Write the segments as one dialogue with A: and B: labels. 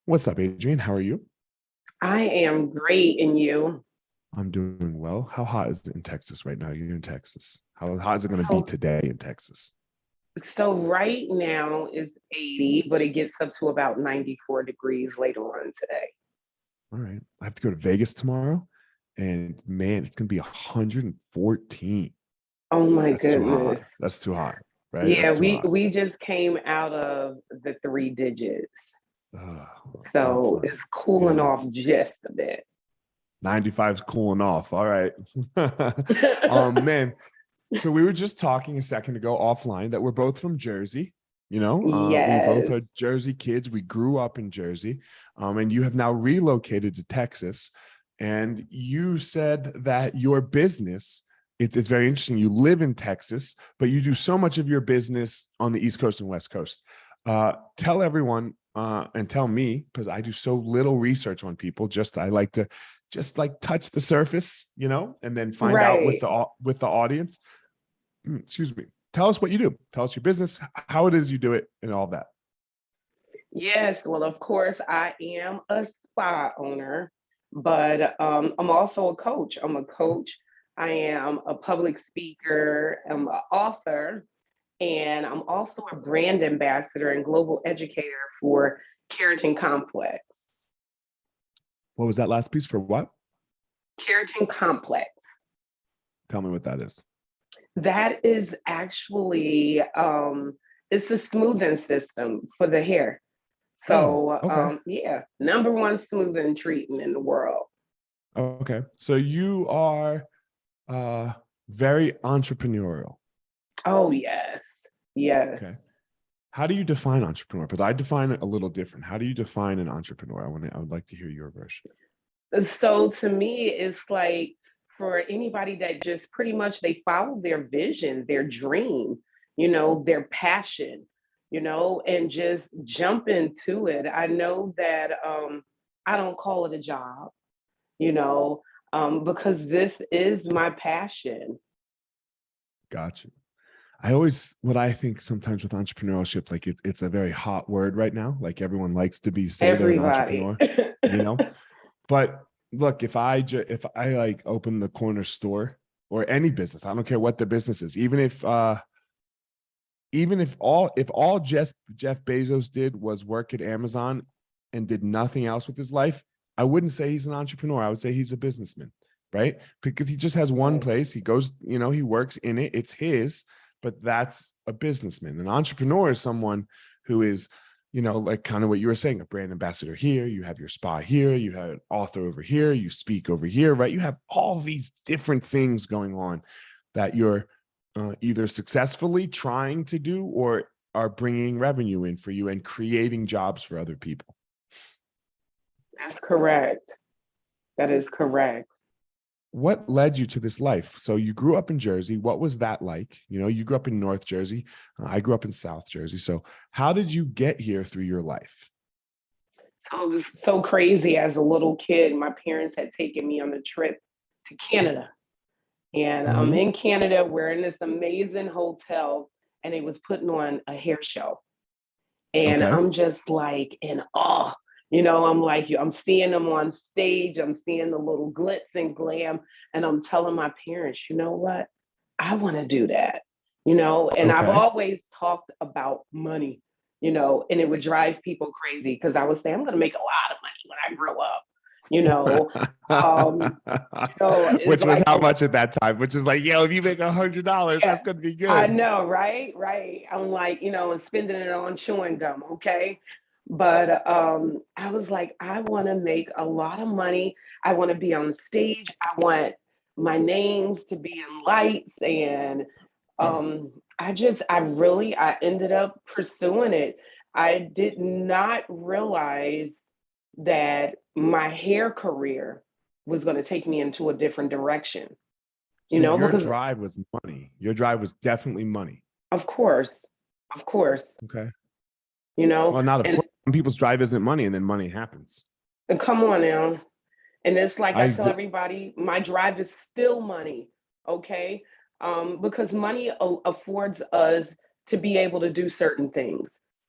A: What's up, Adrienne? How are you?
B: I am great, and you?
A: I'm doing well. How hot is it in Texas right now? You're in Texas. How hot is it going to be
B: So,
A: today in Texas?
B: so right now it's 80, but it gets up to about 94 degrees later on today.
A: All right. I have to go to Vegas tomorrow, and man, it's going to be 114.
B: Oh my
A: That's too
B: goodness.
A: hot. That's too hot, right?
B: Yeah,
A: That's too
B: we
A: hot.
B: we just came out of the three digits.
A: Not
B: So
A: fun.
B: it's cooling
A: Yeah.
B: off just a bit.
A: 95 is cooling off. All right. Man, so we were just talking a second ago offline that we're both from Jersey. We both
B: Yes.
A: are Jersey kids. We grew up in Jersey, and you have now relocated to Texas. And you said that your business, it's very interesting. You live in Texas, but you do so much of your business on the East Coast and West Coast. Tell everyone and tell me, because I do so little research on people. I like to just like touch the surface, and then find out with
B: Right.
A: the audience. Excuse me. Tell us what you do. Tell us your business, how it is you do it, and all that.
B: Yes. Well, of course, I am a spa owner, but I'm also a coach. I'm a coach. I am a public speaker. I'm an author. And I'm also a brand ambassador and global educator for Keratin Complex.
A: What was that last piece for what?
B: Keratin Complex.
A: Tell me what that is.
B: That is actually it's a smoothing system for the hair.
A: Oh,
B: So
A: okay.
B: yeah, number one smoothing treatment in the world.
A: Okay. So you are uh very entrepreneurial.
B: Oh yes, yes.
A: Okay. How do you define entrepreneur? Because I define it a little different. How do you define an entrepreneur? I would like to hear your version.
B: So to me, it's like for anybody that just pretty much they follow their vision, their dream, their passion, and just jump into it. I know that I don't call it a job, you know, because this is my passion.
A: Gotcha. What I think sometimes with entrepreneurship, like it's a very hot word right now. Like everyone likes to say they're an
B: Everybody.
A: entrepreneur, you know. But look, if I like open the corner store or any business, I don't care what the business is, even if all Jeff Bezos did was work at Amazon and did nothing else with his life, I wouldn't say he's an entrepreneur. I would say he's a businessman, right? Because he just has one
B: Yes.
A: place. He goes, he works in it. It's his, but that's a businessman. An entrepreneur is someone who is, like kind of what you were saying, a brand ambassador here, you have your spa here, you have an author over here, you speak over here, right? You have all these different things going on that you're either successfully trying to do or are bringing revenue in for you and creating jobs for other people.
B: That's correct. That is correct.
A: What led you to this life? So you grew up in Jersey. What was that like? You grew up in North Jersey. I grew up in South Jersey. So how did you get here through your life?
B: So it was so crazy as a little kid. My parents had taken me on a trip to Canada. And I'm
A: Mm-hmm.
B: in Canada. We're in this amazing hotel, and they was putting on a hair show. And
A: Okay.
B: I'm just like in awe. I'm like, I'm seeing them on stage. I'm seeing the little glitz and glam. And I'm telling my parents, you know what? I want to do that. And I've
A: Okay.
B: always talked about money, and it would drive people crazy because I would say, I'm going to make a lot of money when I grow up. You know, um, it's
A: Which was
B: like
A: how much at that time? Which is like, if you make $100,
B: yeah,
A: that's gonna be
B: I
A: good.
B: know, right? Right. I'm like, and spending it on chewing gum, okay? But I was like, I want to make a lot of money. I want to be on stage. I want my names to be in lights. And I ended up pursuing it. I did not realize that my hair career was going to take me into a different direction,
A: So your
B: because
A: drive was money. Your drive was definitely money.
B: of course, of course,
A: Okay.
B: you know,
A: Well, not of
B: and,
A: course. Some people's drive isn't money, and then money happens.
B: and come on now. And it's like I
A: I
B: tell everybody, my drive is still money, okay? Because money affords us to be able to do certain things.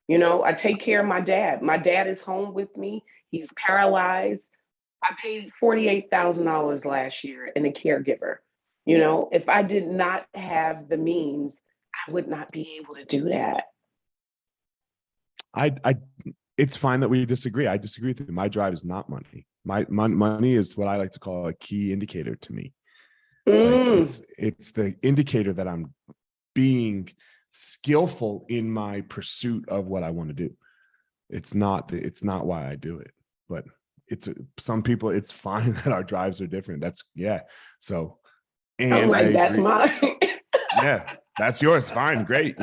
B: I take care of my dad. My dad is home with me. He's paralyzed. I paid $48,000 last year in a caregiver. If I did not have the means, I would not be able to do that.
A: I it's fine that we disagree. I disagree with you. My drive is not money. My money is what I like to call a key indicator to me. Like
B: Mm.
A: it's the indicator that I'm being skillful in my pursuit of what I want to do. It's not why I do it, but some people, it's fine that our drives are different. That's yeah. So,
B: I'm
A: and I
B: like, that's
A: agree.
B: mine.
A: Yeah, that's yours. Fine, great.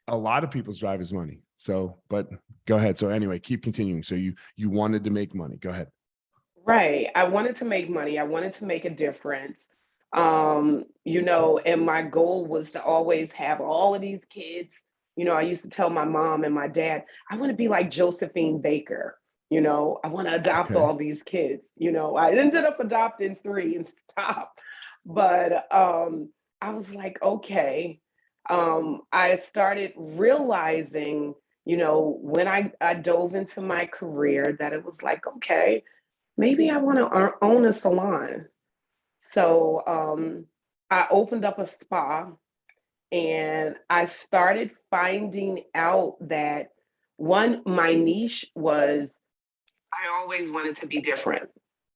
A: A lot of people's drive is money. So, but go ahead. So anyway, keep continuing. So you wanted to make money. Go ahead.
B: Right. I wanted to make money. I wanted to make a difference. And my goal was to always have all of these kids. I used to tell my mom and my dad, I want to be like Josephine Baker. I want to adopt
A: Okay.
B: all these kids. I ended up adopting three and stopped. But I was like, okay. I started realizing, when I dove into my career, that it was like, okay, maybe I want to own a salon. So I opened up a spa and I started finding out that one, my niche was I always wanted to be different.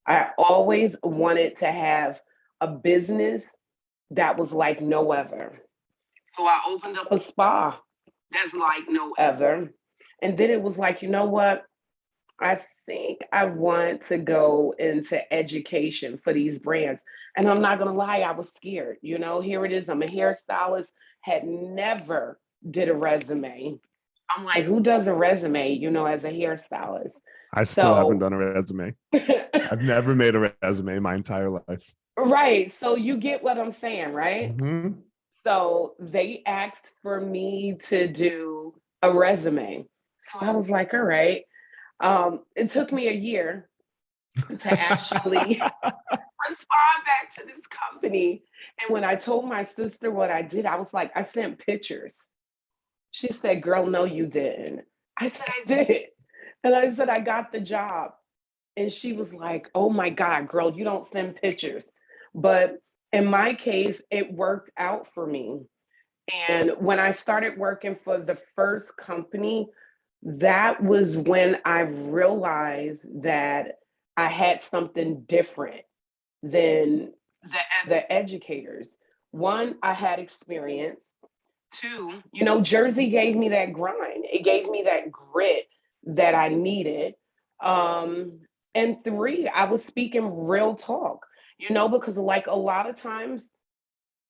B: I always wanted to have a business that was like no other. So I opened up a spa that's like no other. And then it was like, you know what? I think I want to go into education for these brands. And I'm not going to lie, I was scared. Here it is. I'm a hairstylist, had never did a resume. I'm like, who does a resume, as a hairstylist?
A: I still haven't
B: So,
A: done a resume. I've never made a resume in my entire life.
B: right. So you get what I'm saying, right?
A: Mm-hmm.
B: So they asked for me to do a resume. So I was like, all right. It took me a year to actually respond back to this company. And when I told my sister what I did, I was like, I sent pictures. She said, girl, no, you didn't. I said, I did. And I said, I got the job. And she was like, oh my God, girl, you don't send pictures. But in my case, it worked out for me. And when I started working for the first company, that was when I realized that I had something different than the other educators. One, I had experience. Two, Jersey gave me that grind. It gave me that grit that I needed. And three, I was speaking real talk, because like a lot of times,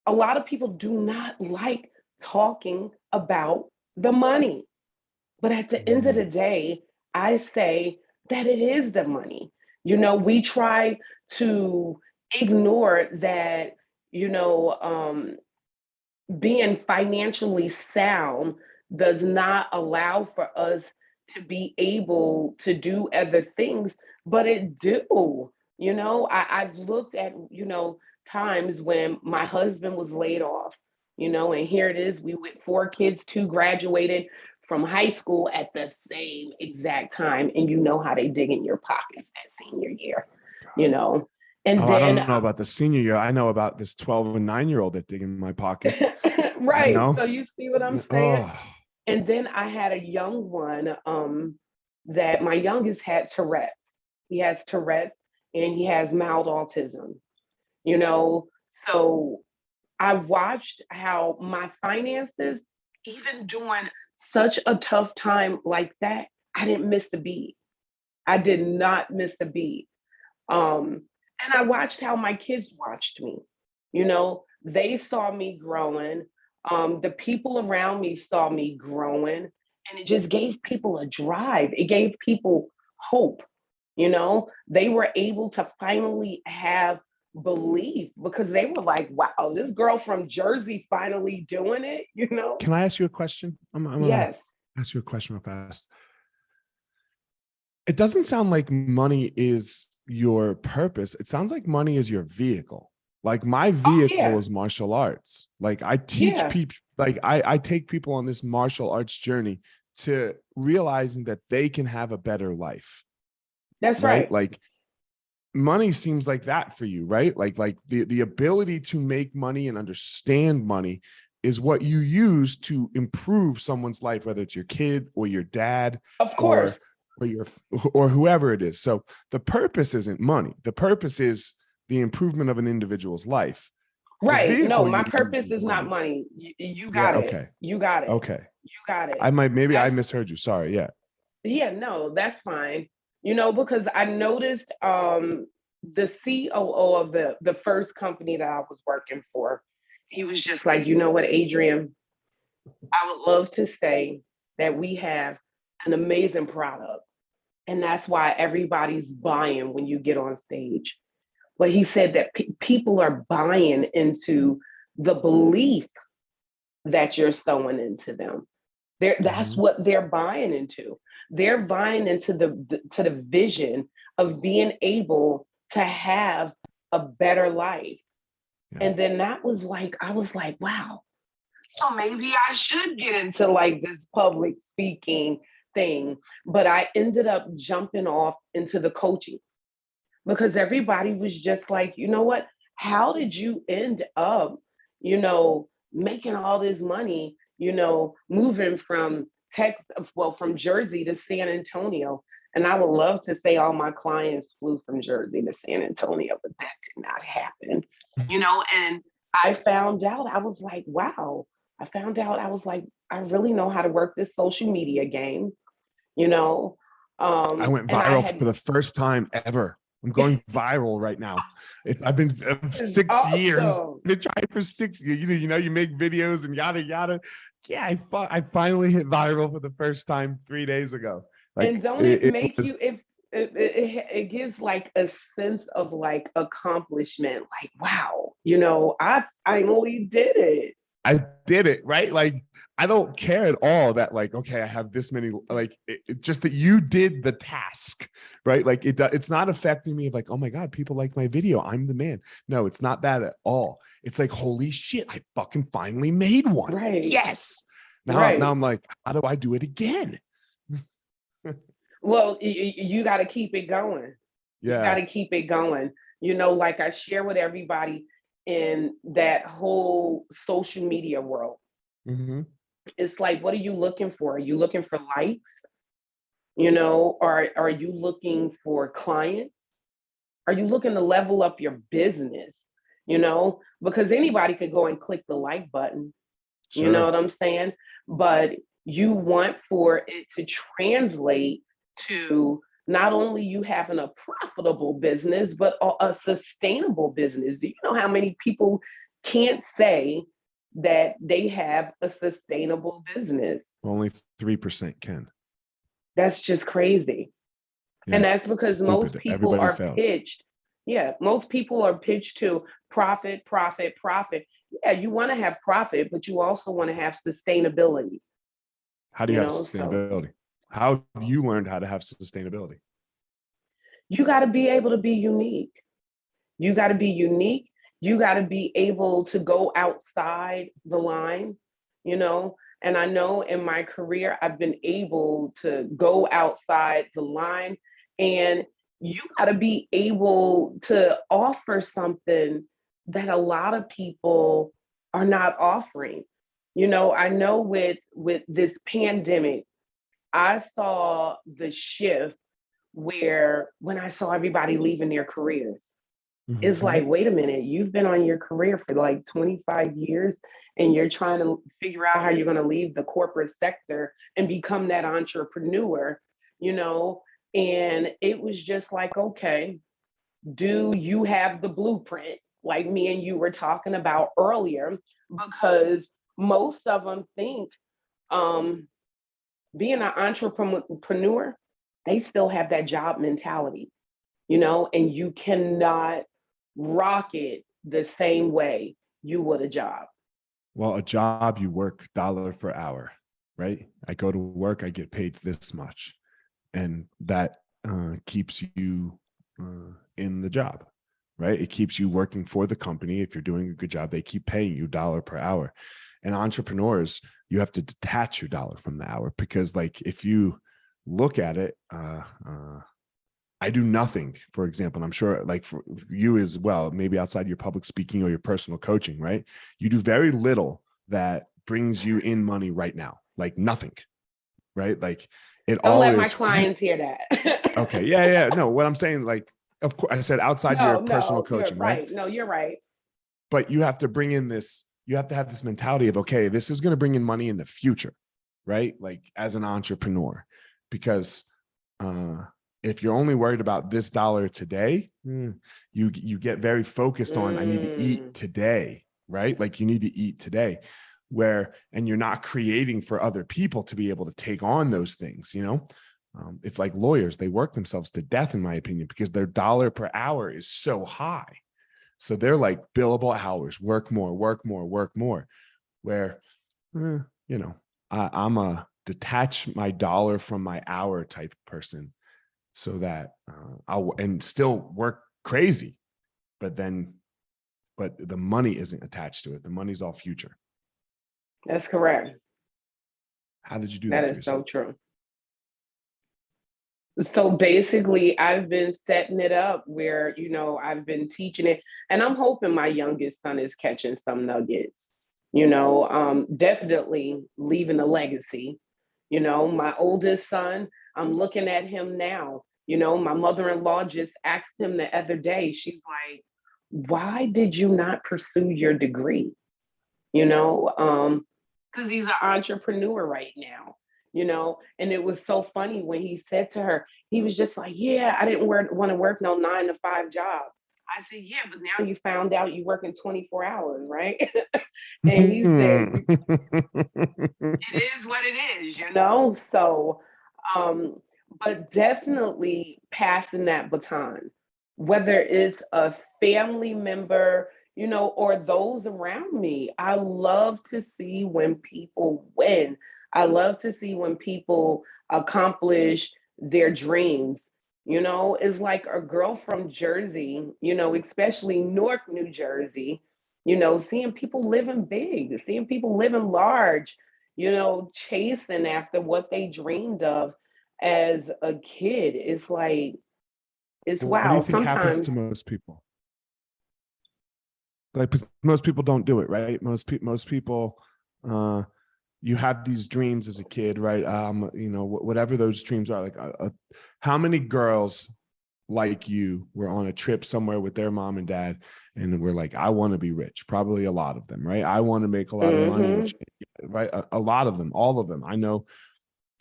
B: a lot of people do not like talking about the money. But at the end of the day, I say that it is the money. We try to ignore that, you know, um, being financially sound does not allow for us to be able to do other things, but it do. I've looked at, times when my husband was laid off, and here it is, we with four kids, two graduated from high school at the same exact time, and you know how they dig in your pockets that senior year, you know. And
A: Oh, I
B: then
A: don't know about the senior year. I know about this 12 and 9-year-old that dig in my pockets, you
B: right, so
A: know?
B: you see what I'm saying?
A: Oh,
B: And then I had a young one that my youngest had Tourette's. He has Tourette's and he has mild autism, you know. So I watched how my finances, even during such a tough time like that, I didn't miss a beat. I did not miss a beat. Um, and I watched how my kids watched me. They saw me growing. The people around me saw me growing, and it just gave people a drive. It gave people hope. They were able to finally have belief because they were like, wow, this girl from Jersey finally doing it.
A: can I ask you a question? I'm gonna
B: Yes.
A: ask you a question real fast. It doesn't sound like money is your purpose. It sounds like money is your vehicle. Like my
B: Oh,
A: vehicle
B: yeah.
A: is martial arts. Like I teach
B: Yeah.
A: people, like I take people on this martial arts journey to realizing that they can have a better life,
B: That's
A: right?
B: right.
A: Like money seems like that for you, right? Like the ability to make money and understand money is what you use to improve someone's life, whether it's your kid or your dad
B: Of
A: or
B: course.
A: or your or whoever it is. So the purpose isn't money. The purpose is the improvement of an individual's life. The
B: Right. No,
A: vehicle
B: my
A: you use
B: purpose
A: is
B: is not
A: money.
B: money. You
A: Yeah.
B: got it.
A: Okay.
B: You got it.
A: Okay.
B: You got it.
A: I might, maybe I
B: That's
A: misheard you. Sorry. Yeah.
B: Yeah, no, that's fine. Because I noticed the COO of the first company that I was working for, he was just like, you know what, Adrienne, I would love to say that we have an amazing product. And that's why everybody's buying when you get on stage. But he said that people are buying into the belief that you're sowing into them. That's
A: Hmm.
B: what they're buying into. They're buying into the vision of being able to have a better life.
A: Yeah.
B: And then that was like, I was like, wow. So maybe I should get into like this public speaking thing. But I ended up jumping off into the coaching because everybody was just like, you know what? How did you end up, making all this money, moving from from Jersey to San Antonio? And I would love to say all my clients flew from Jersey to San Antonio, but that did not happen, and I found out, I was like, wow. I found out, I was like, I really know how to work this social media game, you know.
A: I went
B: And I
A: viral
B: had
A: for the first time ever. I'm going viral right now. I've been
B: is
A: 6 years.
B: awesome.
A: I've been trying for 6 years. You make videos and yada yada. Yeah, I finally hit viral for the first time 3 days ago.
B: And
A: Like
B: don't it
A: it
B: make
A: was.
B: you it gives like a sense of like accomplishment, like wow, I finally did it.
A: I did it, right? Like I don't care at all that like, okay, I have this many, like just that you did the task, right? Like it's not affecting me of like, oh my God, people like my video. I'm the man. No, it's not that at all. It's like, holy shit, I fucking finally made one.
B: Right,
A: Yes. Now
B: right.
A: I'm like, how do I do it again?
B: Well, you got to keep it going. You got
A: Yeah.
B: to keep it going. Like I share with everybody in that whole social media world.
A: Hmm.
B: It's like, what are you looking for? Are you looking for likes? Are you looking for clients? Are you looking to level up your business? Because anybody could go and click the like button. You know
A: Sure.
B: what I'm saying? But you want for it to translate to not only you having a profitable business, but a sustainable business. Do you know how many people can't say that they have a sustainable business?
A: Only 3% can.
B: That's just crazy.
A: Yeah,
B: And
A: it's
B: that's because most
A: stupid.
B: people
A: Everybody
B: are
A: fails.
B: pitched. Yeah, most people are pitched to profit, profit, profit. Yeah, you want to have profit, but you also want to have sustainability,
A: How do you have
B: so
A: sustainability? How have you learned how to have sustainability?
B: you got to be able to be unique. You got to be unique. You got to be able to go outside the line, you know. And I know in my career, I've been able to go outside the line, and you got to be able to offer something that a lot of people are not offering. I know with this pandemic, I saw the shift where when I saw everybody leaving their careers, it's
A: Hmm.
B: like, wait a minute, you've been on your career for like 25 years and you're trying to figure out how you're going to leave the corporate sector and become that entrepreneur, you know? And it was just like, okay, do you have the blueprint? Like me and you were talking about earlier, because most of them think um, being an entrepreneur, they still have that job mentality, and you cannot rock it the same way you would a job.
A: Well, a job you work dollar for hour, right? I go to work, I get paid this much, and that keeps you in the job, right? It keeps you working for the company. If you're doing a good job, they keep paying you dollar per hour. And entrepreneurs, you have to detach your dollar from the hour, because like if you look at it, I do nothing, for example, and I'm sure like for you as well, maybe outside your public speaking or your personal coaching, right? You do very little that brings you in money right now, like nothing, right? Like it
B: Don't
A: all
B: let my
A: is
B: clients hear that.
A: okay. Yeah, yeah. No, what I'm saying, like, of course, I said outside your
B: No,
A: personal
B: no, you're
A: coaching, right?
B: right. No, you're right.
A: But you have to bring in this, you have to have this mentality of, okay, this is going to bring in money in the future, right? Like as an entrepreneur, because uh, if you're only worried about this dollar today, you get very focused on, I need to eat
B: Mm.
A: today, right? Like you need to eat today, where, and you're not creating for other people to be able to take on those things, you know? It's like lawyers, they work themselves to death, in my opinion, because their dollar per hour is so high. So they're like billable hours, work more, work more, work more, where, you know, I'm a detach my dollar from my hour type person, so that I'll and still work crazy, but then, but the money isn't attached to it. The money's all future.
B: That's correct.
A: How did you do
B: That
A: that for
B: is so
A: yourself?
B: true. So basically, I've been setting it up where, I've been teaching it, and I'm hoping my youngest son is catching some nuggets, definitely leaving a legacy. My oldest son, I'm looking at him now. My mother in law just asked him the other day, she's like, why did you not pursue your degree? Because he's an entrepreneur right now, and it was so funny when he said to her, he was just like, yeah, I didn't want to work no 9 to 5 job. I said, yeah, but now you found out you working 24 hours, right? And he said, it is what it is. So, um, but definitely passing that baton, whether it's a family member, or those around me. I love to see when people win. I love to see when people accomplish their dreams. It's like a girl from Jersey, especially Newark, New Jersey, seeing people living big, seeing people living large, chasing after what they dreamed of as a kid. It's like, it's
A: What do
B: wow.
A: you think happens to
B: Sometimes,
A: most people? Like most people don't do it, right? Most people, uh, you have these dreams as a kid, right? Whatever those dreams are. Like, how many girls like you were on a trip somewhere with their mom and dad, and we're like, I want to be rich? Probably a lot of them, right? I want to make a lot of money,
B: mhm,
A: right? A lot of them, all of them. I know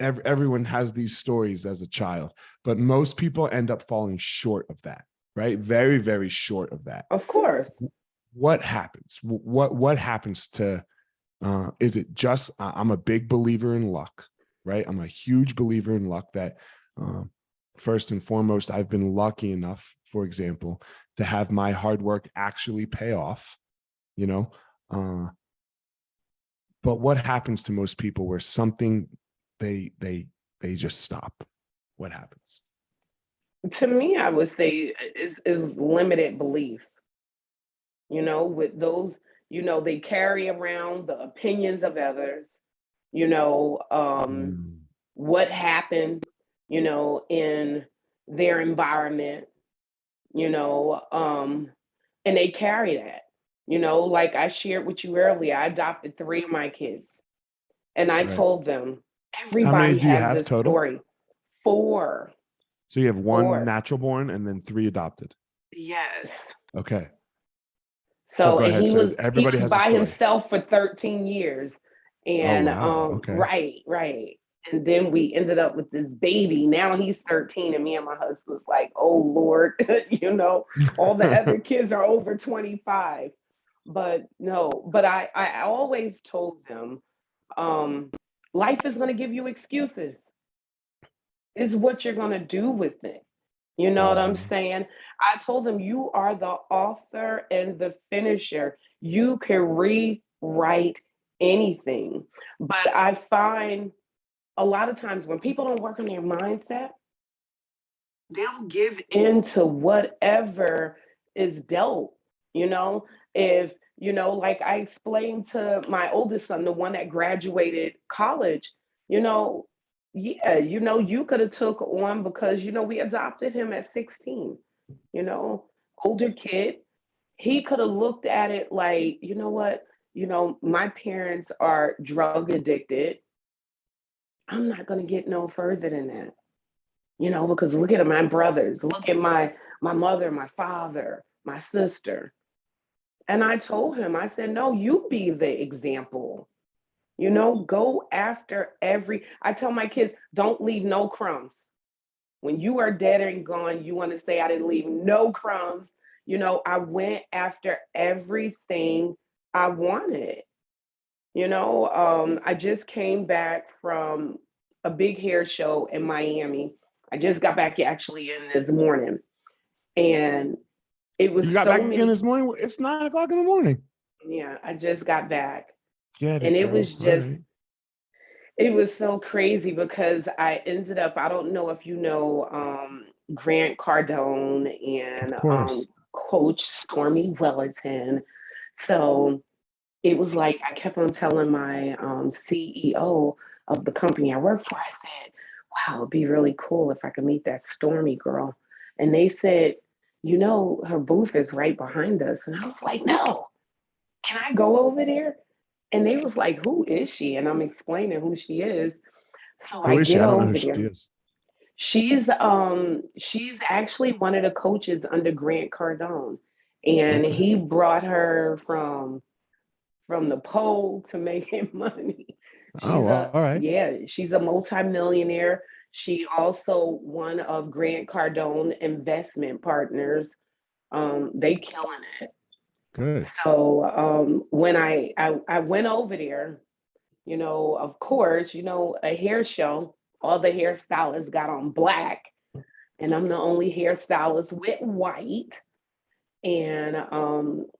A: everyone has these stories as a child, but most people end up falling short of that, right? Very, very short of that.
B: of course.
A: What happens? What happens to is it just I'm a big believer in luck, right? I'm a huge believer in luck, that um, first and foremost, I've been lucky enough, for example, to have my hard work actually pay off, you know. Uh, but what happens to most people where something they they they just stop? What happens?
B: To me, I would say is limited beliefs. With those, they carry around the opinions of others. You know, um,
A: Mm,
B: what happened, in their environment. You know, and they carry that. Like I shared with you earlier, I adopted 3 of my kids, and I
A: right.
B: told them
A: How many
B: everybody
A: do you
B: has
A: have
B: this
A: total?
B: story. Four,
A: So you have one
B: four,
A: natural born and then 3 adopted.
B: yes.
A: Okay. So
B: So,
A: go
B: and
A: ahead.
B: he
A: So
B: was he
A: everybody
B: was
A: has a
B: by
A: story.
B: himself for 13 years,
A: Oh
B: and
A: wow. Okay.
B: right, right. And then we ended up with this baby. Now he's 13, and me and my husband's like, oh Lord, all the other kids are over 25. But no, but I always told them, um, life is going to give you excuses. It's what you're going to do with it. You know what I'm
A: Mhm.
B: saying? I told them, you are the author and the finisher. You can rewrite anything. But I find a lot of times when people don't work on their mindset, they'll give in to whatever is dealt. You know, if Like I explained to my oldest son, the one that graduated college, you know, yeah, you could have took on because, we adopted him at 16, you know, older kid. He could have looked at it like, you know what, my parents are drug addicted. I'm not going to get no further than that, because look at my brothers, look at my mother, my father, my sister. And I told him, I said, no, you be the example. Go after I tell my kids, don't leave no crumbs. When you are dead and gone, you want to say, I didn't leave no crumbs. I went after everything I wanted. I just came back from a big hair show in Miami. I just got back actually in this morning. And it
A: You
B: was
A: got
B: so
A: back again
B: many.
A: this morning? It's 9 o'clock in the morning.
B: Yeah, I just got back.
A: Get
B: And
A: it,
B: it
A: girl.
B: was
A: All
B: just,
A: right.
B: it was so crazy because I ended up, I don't know if you know Grant Cardone and
A: Of course.
B: Coach Stormy Wellington. So it was like I kept on telling my CEO of the company I work for, I said, wow, it'd be really cool if I could meet that Stormy girl. And they said, her booth is right behind us. And I was like, no, can I go over there? And they was like, who is she? And I'm explaining who she is. So I
A: Who is she?
B: get
A: I don't know who
B: over
A: she
B: there.
A: is.
B: She's actually one of the coaches under Grant Cardone. And
A: Okay.
B: he brought her from the pole to making money.
A: Oh, all right.
B: She's a multimillionaire. She also one of Grant Cardone investment partners. They killing it.
A: Good.
B: So when I went over there, of course, a hair show, all the hairstylists got on black, and I'm the only hairstylist with white. And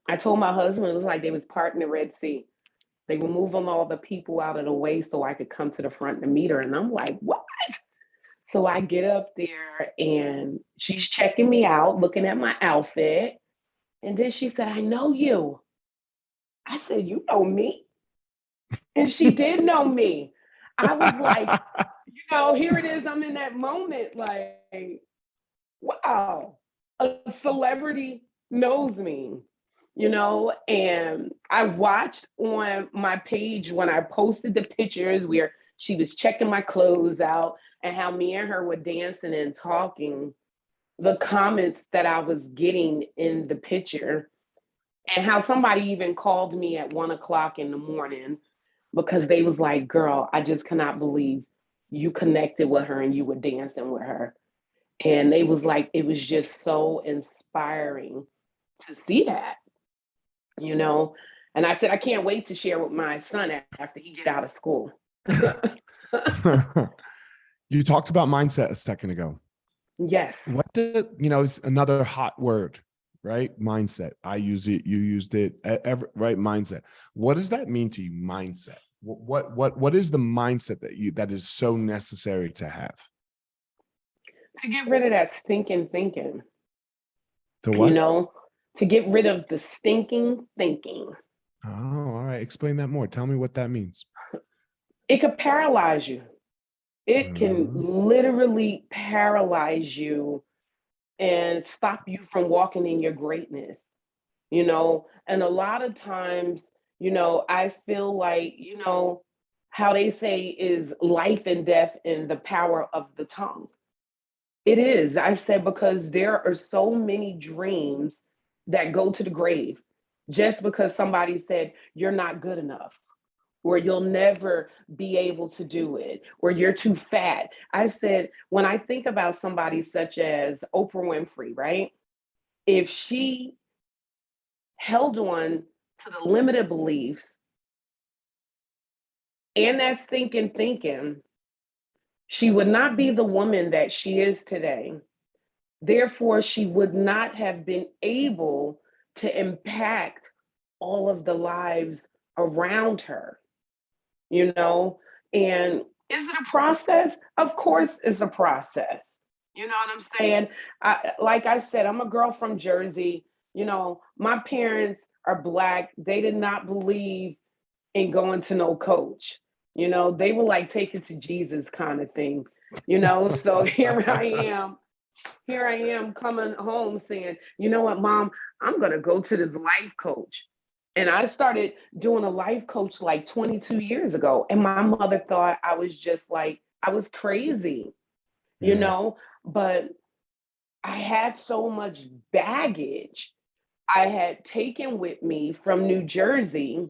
B: I told my husband, it was like they was parting the Red Sea. They were moving all the people out of the way so I could come to the front and meet her. And I'm like, what? So I get up there and she's checking me out, looking at my outfit. And then she said, I know you. I said, you know me? And she did know me. I was like, here it is. I'm in that moment, like, wow, a celebrity knows me, and I watched on my page when I posted the pictures where she was checking my clothes out and how me and her were dancing and talking, the comments that I was getting in the picture, and how somebody even called me at 1 o'clock in the morning because they was like, girl, I just cannot believe you connected with her and you were dancing with her. And they was like, it was just so inspiring to see that, you know. And I said, I can't wait to share with my son after he get out of school.
A: You talked about mindset a second ago.
B: Yes.
A: It's another hot word, right? Mindset. I use it. You used it. Right? Mindset. What does that mean to you? Mindset. What is the mindset that is so necessary to have?
B: To get rid of that stinking thinking,
A: To
B: you
A: what?
B: know, to get rid of the stinking thinking.
A: Oh, all right. Explain that more. Tell me what that means.
B: It could paralyze you. It can
A: Mhm.
B: literally paralyze you and stop you from walking in your greatness, And a lot of times, I feel like, how they say is life and death in the power of the tongue. It is. I said, because there are so many dreams that go to the grave just because somebody said you're not good enough or you'll never be able to do it or you're too fat. I said, when I think about somebody such as Oprah Winfrey, right? If she held on to the limited beliefs and that stinking thinking, she would not be the woman that she is today. Therefore, she would not have been able to impact all of the lives around her, you know? And is it a process? Of course, it's a process. You know what I'm saying? Like I said, I'm a girl from Jersey. My parents are Black, they did not believe in going to no coach. They were like, take it to Jesus kind of thing. So here I am coming home saying, you know what, Mom, I'm going to go to this life coach. And I started doing a life coach like 22 years ago. And my mother thought I was just like, I was crazy,
A: Yeah.
B: but I had so much baggage I had taken with me from New Jersey,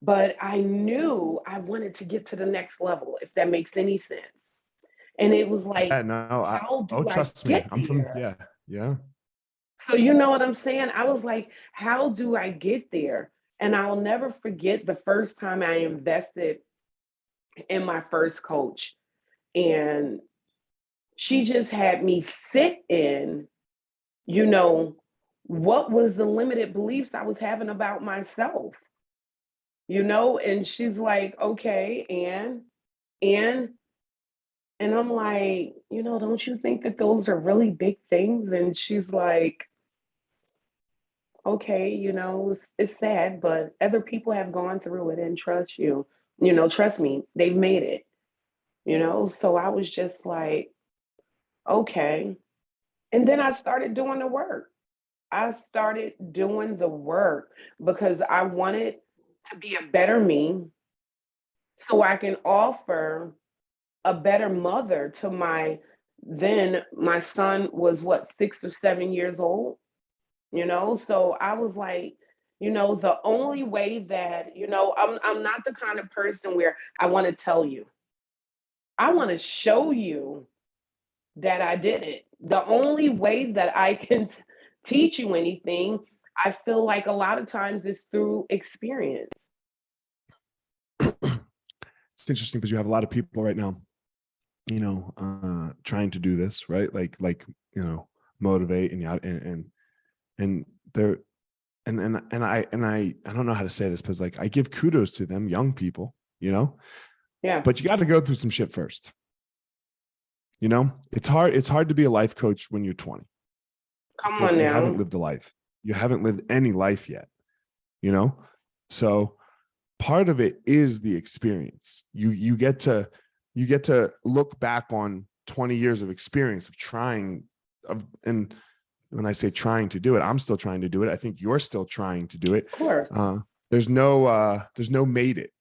B: but I knew I wanted to get to the next level, if that makes any sense. And it was like,
A: Yeah, no,
B: how
A: oh,
B: do I
A: trust me.
B: get
A: I'm from,
B: there?
A: yeah, yeah.
B: So, you know what I'm saying? I was like, how do I get there? And I'll never forget the first time I invested in my first coach. And she just had me sit in, you know, what was the limited beliefs I was having about myself, and she's like, okay, and and I'm like, don't you think that those are really big things? And she's like, okay, it's sad, but other people have gone through it and trust me, they've made it, so I was just like, okay. And then I started doing the work. I started doing the work because I wanted to be a better me so I can offer a better mother to my son was what, 6 or 7 years old, So I was like, the only way that, I'm not the kind of person where I want to tell you. I want to show you that I did it. The only way that I can teach you anything, I feel like a lot of times is through experience.
A: It's interesting because you have a lot of people right now, trying to do this, right? Motivate and they're and I don't know how to say this because like I give kudos to them, young people,
B: Yeah.
A: but you got to go through some shit first. It's hard to be a life coach when you're 20
B: Come
A: because
B: on
A: you haven't
B: now.
A: lived a life. You haven't lived any life yet, you know? So part of it is the experience. You get to look back on 20 years of experience of trying and when I say trying to do it, I'm still trying to do it. I think you're still trying to do it.
B: Of course.
A: There's no made it,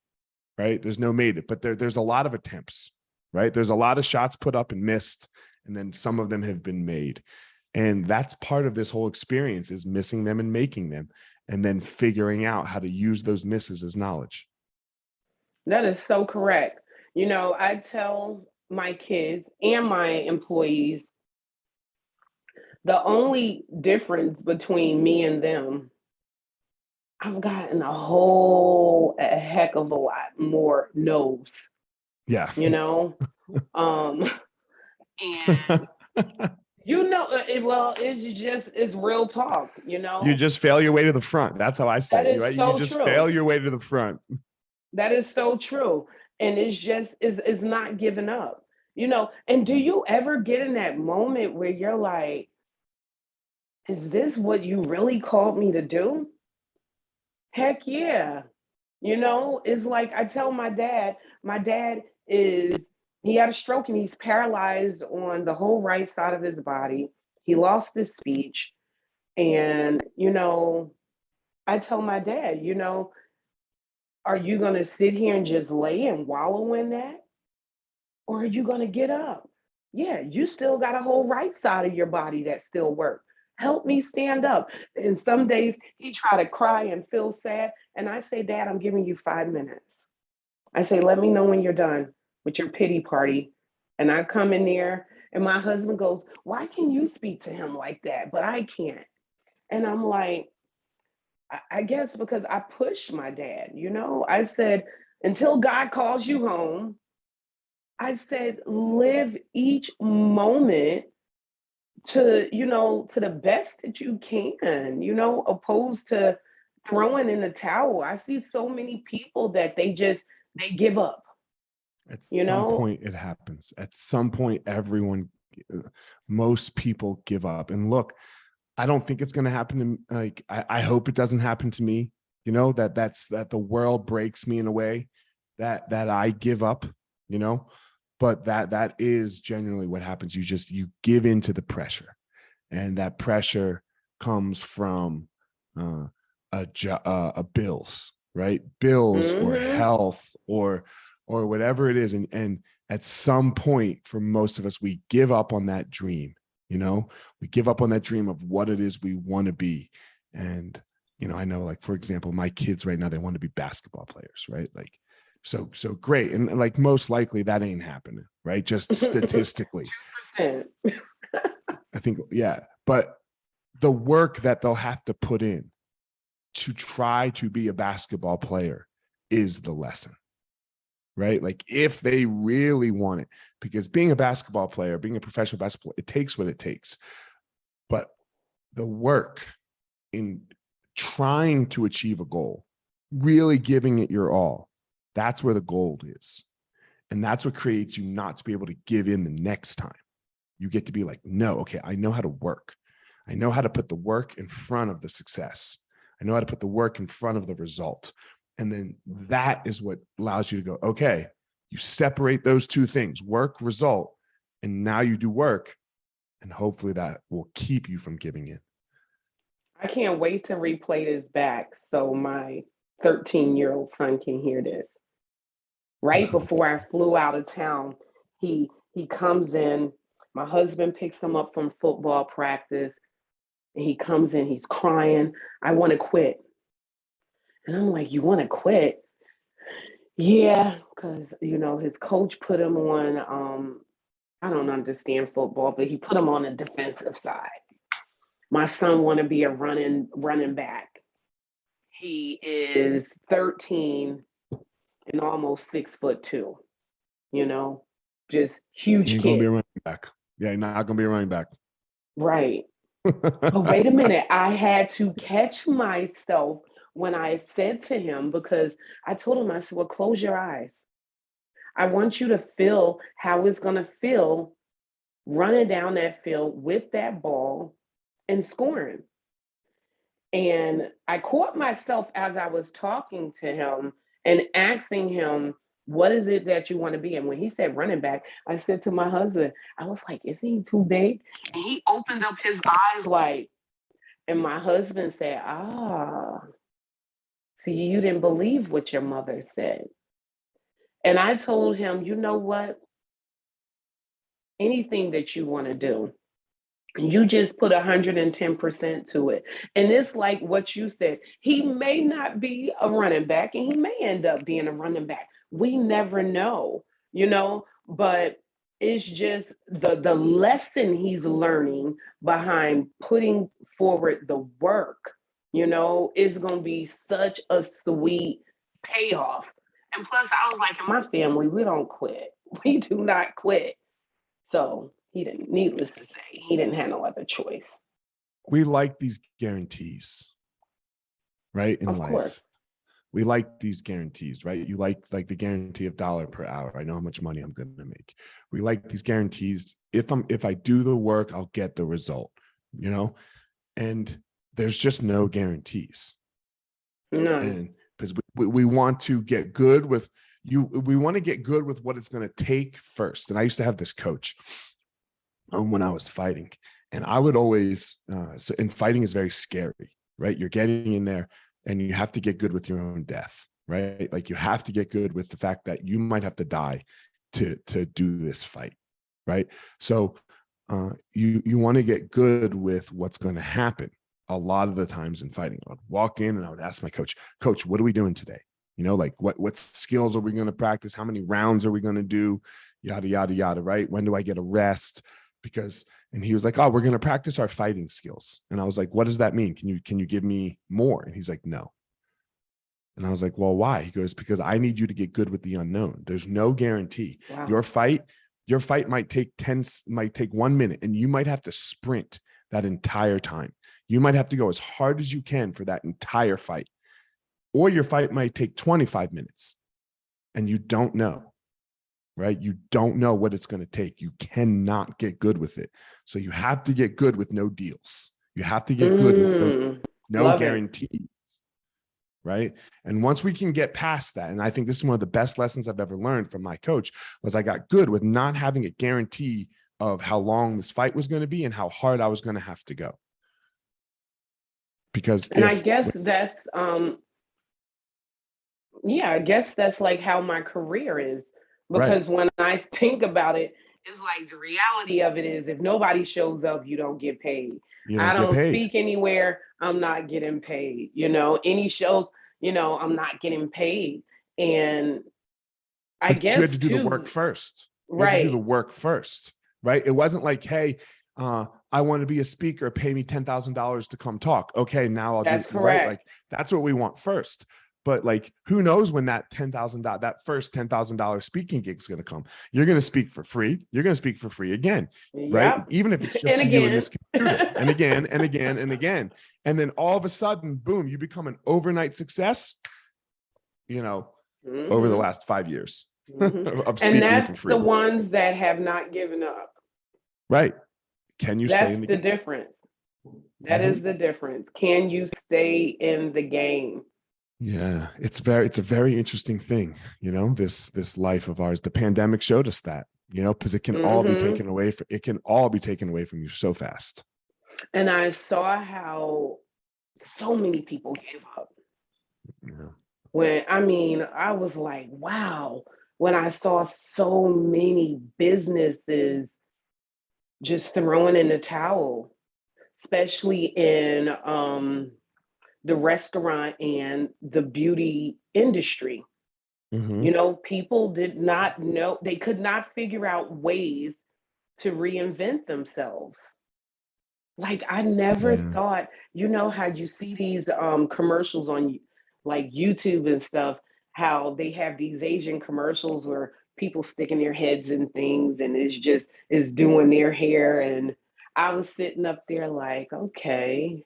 A: right? There's no made it, but there's a lot of attempts, right? There's a lot of shots put up and missed, and then some of them have been made. And that's part of this whole experience is missing them and making them, and then figuring out how to use those misses as knowledge.
B: That is so correct. I tell my kids and my employees the only difference between me and them, I've gotten a heck of a lot more no's,
A: Yeah.
B: you know? Um, and it's real talk,
A: You just fail your way to the front. That's how I say
B: That
A: it.
B: is
A: Right? You
B: so
A: just
B: true.
A: fail your way to the front.
B: That is so true. And it's just is not giving up. And do you ever get in that moment where you're like, is this what you really called me to do? Heck yeah. It's like I tell my dad is he had a stroke and he's paralyzed on the whole right side of his body. He lost his speech. And, I tell my dad, are you going to sit here and just lay and wallow in that? Or are you going to get up? Yeah, you still got a whole right side of your body that still works. Help me stand up. And some days he try to cry and feel sad. And I say, Dad, I'm giving you 5 minutes. I say, let me know when you're done with your pity party. And I come in there and my husband goes, why can you speak to him like that? But I can't. And I'm like, I guess because I pushed my dad, I said, until God calls you home, I said, live each moment to the best that you can, opposed to throwing in the towel. I see so many people that they give up,
A: At
B: you
A: some
B: know?
A: point, it happens. At some point, most people give up. And look, I don't think it's going to happen to, like, I hope it doesn't happen to me, that the world breaks me in a way that I give up, you know, but that is genuinely what happens. You give into the pressure, and that pressure comes from uh, a bills, right? Bills or
B: Mm-hmm.
A: health or whatever it is, and at some point, for most of us, we give up on that dream. We give up on that dream of what it is we want to be, and I know, like, for example, my kids right now, they want to be basketball players, right? Like, so great, and like most likely that ain't happening, right? Just statistically,
B: 2%.
A: I think, yeah. But the work that they'll have to put in to try to be a basketball player is the lesson, right? Like, if they really want it, because being a basketball player, being a professional basketball, it takes what it takes. But the work in trying to achieve a goal, really giving it your all, that's where the gold is. And that's what creates you not to be able to give in the next time. You get to be like, no, okay, I know how to work. I know how to put the work in front of the success. I know how to put the work in front of the result. And then that is what allows you to go, okay, you separate those two things, work, result, and now you do work. And hopefully that will keep you from giving in.
B: I can't wait to replay this back so my 13-year-old son can hear this. Right before I flew out of town, he comes in. My husband picks him up from football practice, and he comes in. He's crying. I want to quit, and I'm like, "You want to quit?" Yeah, because his coach put him on. I don't understand football, but he put him on the defensive side. My son want to be a running back. He is 13 and almost 6'2". You know, just
A: He
B: huge
A: ain't gonna be
B: kid.
A: a running back. Yeah, he's not gonna be a running back.
B: Right. But wait a minute. I had to catch myself when I said to him, because I told him, I said, well, close your eyes. I want you to feel how it's going to feel running down that field with that ball and scoring. And I caught myself as I was talking to him and asking him, what is it that you want to be? And when he said running back, I said to my husband, I was like, isn't he too big? And he opened up his eyes like, and my husband said, see, you didn't believe what your mother said. And I told him, you know what? Anything that you want to do, you just put 110% to it. And it's like what you said. He may not be a running back, and he may end up being a running back. We never know, but it's just the lesson he's learning behind putting forward the work, is going to be such a sweet payoff. And plus, I was like, in my family, we don't quit. We do not quit. So he didn't, needless to say, he didn't have no other choice.
A: We like these guarantees, right? In
B: Of course.
A: life, we like these guarantees, right? You like the guarantee of dollar per hour. I know how much money I'm going to make. We like these guarantees. If I do the work, I'll get the result, and there's just no guarantees.
B: None.
A: And because we want to get good with we want to get good with what it's going to take first. And I used to have this coach when I was fighting, and I would always and fighting is very scary, right? You're getting in there and you have to get good with your own death, right? Like, you have to get good with the fact that you might have to die to do this fight, right? So you want to get good with what's going to happen. A lot of the times in fighting, I would walk in and I would ask my coach, what are we doing today? Like, what skills are we going to practice? How many rounds are we going to do? Yada, yada, yada, right? When do I get a rest? And he was like, oh, we're going to practice our fighting skills. And I was like, what does that mean? Can you give me more? And he's like, no. And I was like, well, why? He goes, because I need you to get good with the unknown. There's no guarantee.
B: Wow.
A: Your fight might take 1 minute, and you might have to sprint that entire time. You might have to go as hard as you can for that entire fight. Or your fight might take 25 minutes, and you don't know, right? You don't know what it's going to take. You cannot get good with it. So you have to get good with no deals. You have to get good with
B: Mm,
A: no
B: love it.
A: guarantee, right? And once we can get past that, and I think this is one of the best lessons I've ever learned from my coach, was I got good with not having a guarantee of how long this fight was going to be and how hard I was going to have to go. Because
B: And I guess that's yeah, I guess that's like how my career is.
A: right,
B: Because when I think about it, it's like the reality of it is if nobody shows up, you don't get paid.
A: you
B: I
A: don't get
B: don't
A: paid.
B: speak anywhere, I'm not getting paid. Any shows, I'm not getting paid. And I
A: But you had
B: guess
A: to do the work
B: too,
A: first. You had to do the
B: right.
A: work first, right? It wasn't like, hey, I want to be a speaker, pay me $10,000 to come talk. Okay, now I'll do,
B: That's
A: right? Like,
B: correct.
A: that's what we want first. But like, who knows when that $10,000, that first $10,000 speaking gig is going to come? You're going to speak for free. You're going to speak for free again, right?
B: Yep.
A: Even if it's just
B: And
A: to you and
B: again.
A: this computer, and again, and again, and again. And then all of a sudden, boom, you become an overnight success, you know, over the
B: Hmm.
A: last 5 years
B: Hmm.
A: of
B: And
A: speaking for
B: that's the
A: free.
B: ones that have not given up.
A: Right. Can you stay in
B: That's
A: the
B: the
A: game?
B: difference. That
A: Mhm.
B: is the difference. Can you stay in the game?
A: Yeah, it's a very interesting thing, this life of ours. The pandemic showed us that, because
B: Hmm.
A: it can all be taken away from you so fast.
B: And I saw how so many people gave up.
A: Yeah.
B: I was like, wow, when I saw so many businesses just throwing in the towel, especially in the restaurant and the beauty industry.
A: Hmm.
B: People did not know, they could not figure out ways to reinvent themselves. Like I never
A: Yeah.
B: thought, how you see these commercials on like YouTube and stuff, how they have these Asian commercials where people sticking their heads in things and it's just is doing their hair. And I was sitting up there like, okay,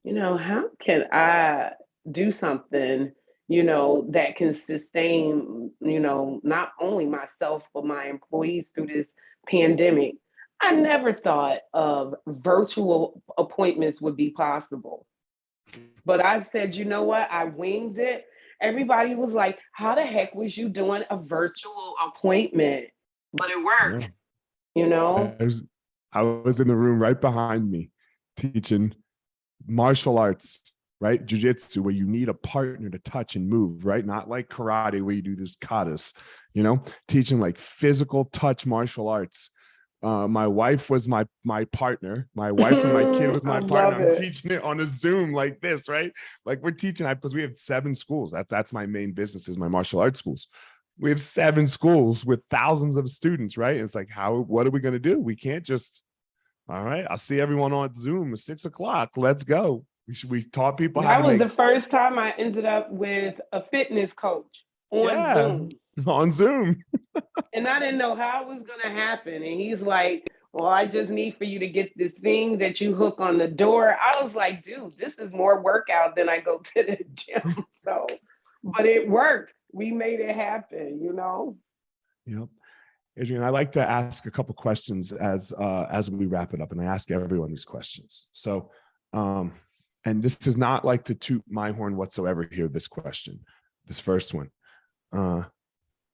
B: how can I do something, that can sustain, not only myself, but my employees through this pandemic? I never thought of virtual appointments would be possible. But I said, you know what? I winged it. Everybody was like, how the heck was you doing a virtual appointment? But it
A: Yeah.
B: worked, you know?
A: I was, I was in the room right behind me teaching martial arts, right? Jiu-jitsu, where you need a partner to touch and move, right? Not like karate where you do this katas, teaching like physical touch martial arts. My wife was my partner. My wife and my kid was
B: I
A: my partner.
B: love
A: I'm
B: it.
A: teaching it on a Zoom like this, right? Like we're teaching because we have 7 schools. That's my main business is my martial arts schools. We have 7 schools with thousands of students, right? And it's like, what are we going to do? We can't just, all right, I'll see everyone on Zoom at 6 o'clock. Let's go. We taught people how
B: That
A: to
B: was
A: make,
B: the first time I ended up with a fitness coach on
A: yeah,
B: Zoom.
A: on Zoom.
B: And I didn't know how it was going to happen. And he's like, well, I just need for you to get this thing that you hook on the door. I was like, dude, this is more workout than I go to the gym. So, but it worked. We made it happen.
A: Yep. Adrienne, I like to ask a couple questions as we wrap it up, and I ask everyone these questions. So, and this is not like to toot my horn whatsoever here. This question, this first one.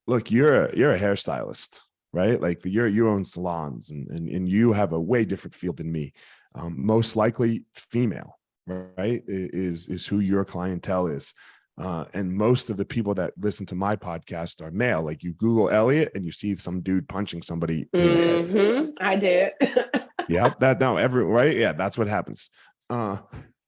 A: Look, you're a hairstylist, right? Like you own salons, and you have a way different field than me. Most likely female, right? Is who your clientele is. And most of the people that listen to my podcast are male. Like you Google Elliot and you see some dude punching somebody in the head.
B: I did.
A: Yep, right? Yeah, that's what happens. Uh,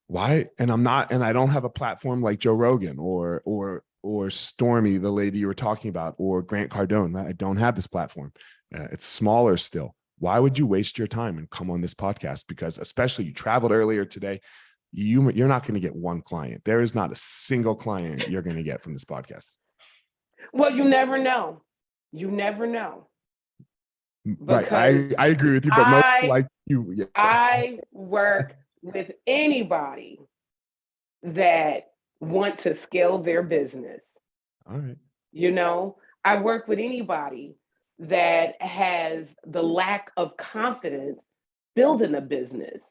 A: why? And I don't have a platform like Joe Rogan or Stormy, the lady you were talking about, or Grant Cardone. I don't have this platform. It's smaller still. Why would you waste your time and come on this podcast? Because especially you traveled earlier today, you're not going to get one client. There is not a single client you're going to get from this podcast.
B: Well, you never know. You never know.
A: Right.
B: Because
A: I agree with you, but most
B: I
A: like you, yeah.
B: I work with anybody that want to scale their business.
A: All right.
B: You know, I work with anybody that has the lack of confidence building a business.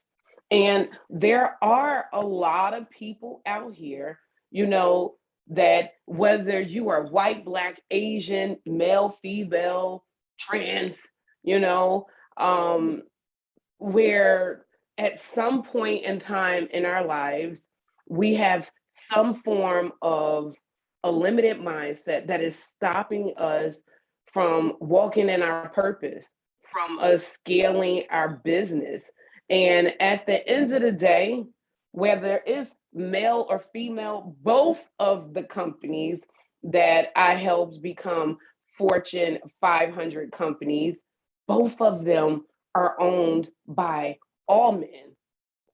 B: And there are a lot of people out here, you know, that whether you are white, black, Asian, male, female, trans, you know, um, where at some point in time in our lives, we have some form of a limited mindset that is stopping us from walking in our purpose, from us scaling our business. And at the end of the day, whether it's male or female, both of the companies that I helped become Fortune 500 companies, both of them are owned by all men,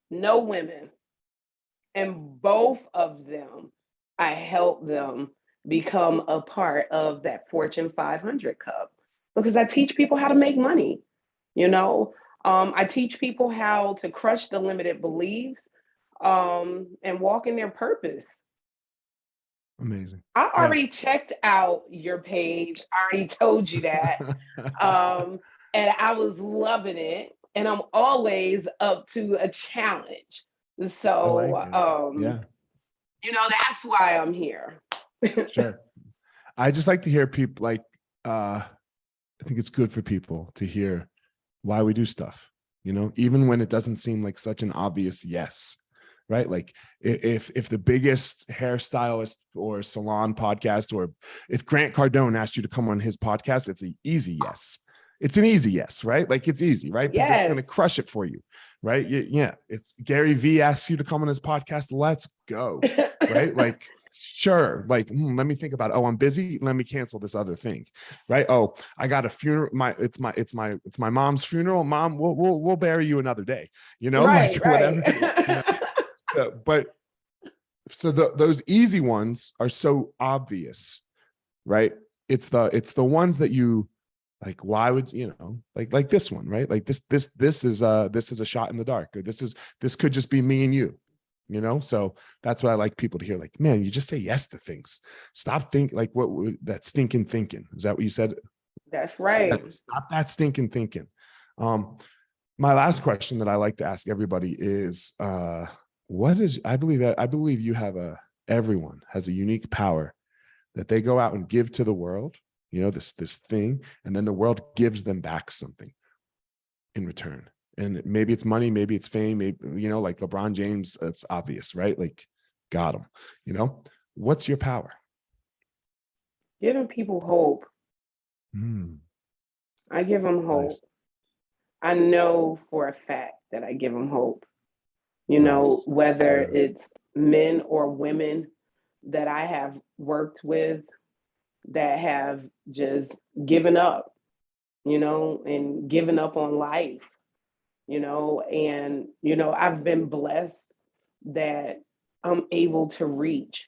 B: no women. And both of them, I help them become a part of that Fortune 500 Cup because I teach people how to make money. You know, I teach people how to crush the limited beliefs and walk in their purpose.
A: Amazing.
B: I
A: Yeah.
B: already checked out your page. I already told you that. Um, and I was loving it. And I'm always up to a challenge.
A: I like
B: So,
A: it. Yeah,
B: that's why I'm here.
A: sure. I just like to hear people like, I think it's good for people to hear why we do stuff, even when it doesn't seem like such an obvious yes, right? Like if the biggest hairstylist or salon podcast, or if Grant Cardone asked you to come on his podcast, it's an easy yes. It's an easy yes, right? Like it's easy, right? Because it's going
B: Yes.
A: to crush it for you, right? Yeah. It's Gary V asks you to come on his podcast. Let's go, right? Like, sure. Like, let me think about it. Oh, I'm busy. Let me cancel this other thing, right? Oh, I got a funeral. It's my mom's funeral. Mom, we'll bury you another day. Like
B: Right, right.
A: whatever. But so those easy ones are so obvious, right? It's the ones that you like. Why would like this one, right? Like this is a shot in the dark, or this could just be me and you. So that's what I like people to hear. Like, man, you just say yes to things. Stop thinking like that stinking thinking. Is that what you said?
B: That's right.
A: Stop that stinking thinking. Um, my last question that I like to ask everybody is, I believe everyone has a unique power that they go out and give to the world, this thing, and then the world gives them back something in return. And maybe it's money, maybe it's fame, maybe, like LeBron James, it's obvious, right? Like, got him. What's your power?
B: Giving people hope.
A: Mm,
B: I give them
A: nice,
B: hope. I know for a fact that I give them hope.
A: nice.
B: Whether
A: Yeah.
B: it's men or women that I have worked with that have just given up, and given up on life, and, I've been blessed that I'm able to reach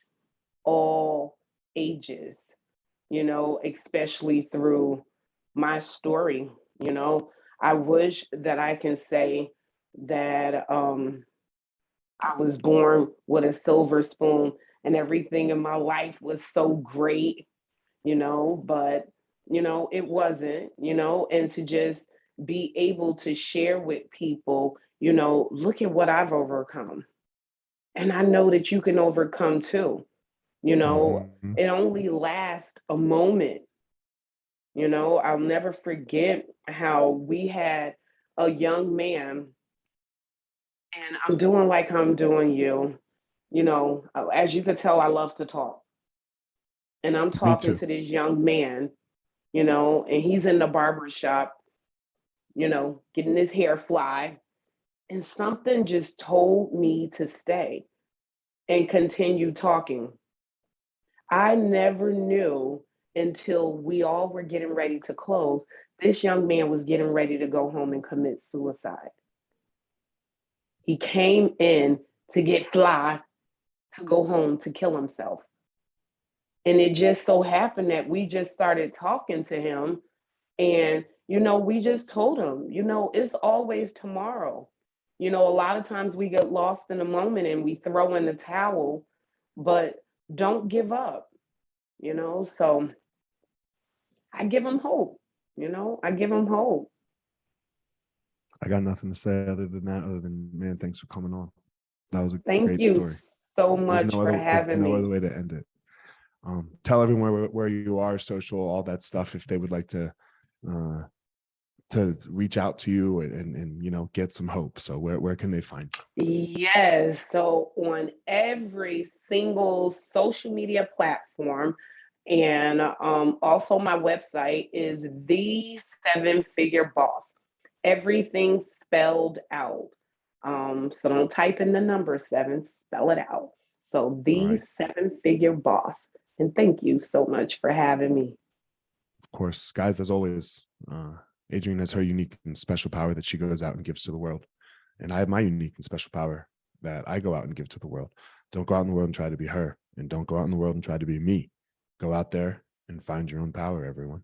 B: all ages, especially through my story. You know, I wish that I can say that I was born with a silver spoon and everything in my life was so great, but it wasn't, and to just be able to share with people, look at what I've overcome. And I know that you can overcome too.
A: Mhm.
B: It only lasts a moment. I'll never forget how we had a young man, and I'm doing like I'm doing you. As you could tell, I love to talk. And I'm
A: Me
B: talking
A: too.
B: to this young man, and he's in the barber shop, getting his hair fly. And something just told me to stay and continue talking. I never knew until we all were getting ready to close. This young man was getting ready to go home and commit suicide. He came in to get fly to go home to kill himself. And it just so happened that we just started talking to him. And, we just told him, it's always tomorrow. A lot of times we get lost in the moment and we throw in the towel, but don't give up, So I give him hope, I give him hope.
A: I got nothing to say other than that, other than, man, thanks for coming on. That was a
B: Thank
A: great
B: you
A: story.
B: so
A: There's
B: much
A: no
B: for
A: other there's
B: having
A: no other
B: me.
A: way to end it. Tell everyone where you are, social, all that stuff, if they would like uh, to reach out to you and get some hope. So where can they find
B: Yes. So on every single social media platform, and also my website is the seven figure boss. Everything spelled out. So don't type in the number seven, spell it out. So
A: you? All
B: the
A: right.
B: seven figure boss. And thank you so much for having me.
A: Of course, guys, as always, Adrienne has her unique and special power that she goes out and gives to the world. And I have my unique and special power that I go out and give to the world. Don't go out in the world and try to be her. And don't go out in the world and try to be me. Go out there and find your own power, everyone.